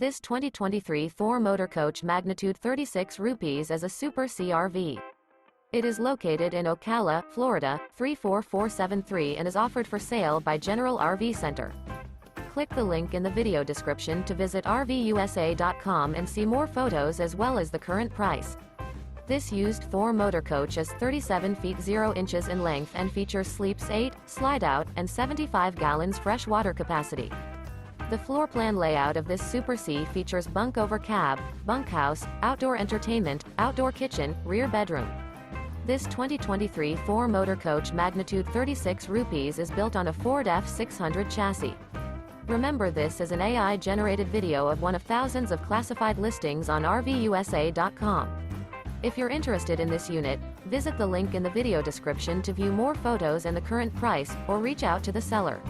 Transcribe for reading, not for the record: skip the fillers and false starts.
This 2023 Thor motor coach magnitude 36 rupees is a super CRV. It is located in Ocala, Florida, 34473 and is offered for sale by General RV Center. Click the link in the video description to visit RVUSA.com and see more photos as well as the current price. This used Thor motor coach is 37 feet 0 inches in length and features sleeps 8, slide-out, and 75 gallons fresh water capacity. The floor plan layout of this Super C features bunk over cab, bunkhouse, outdoor entertainment, outdoor kitchen, rear bedroom. This 2023 Thor motor coach magnitude 36 rupees is built on a Ford F600 chassis. Remember, this is an AI-generated video of one of thousands of classified listings on RVUSA.com. If you're interested in this unit, visit the link in the video description to view more photos and the current price, or reach out to the seller.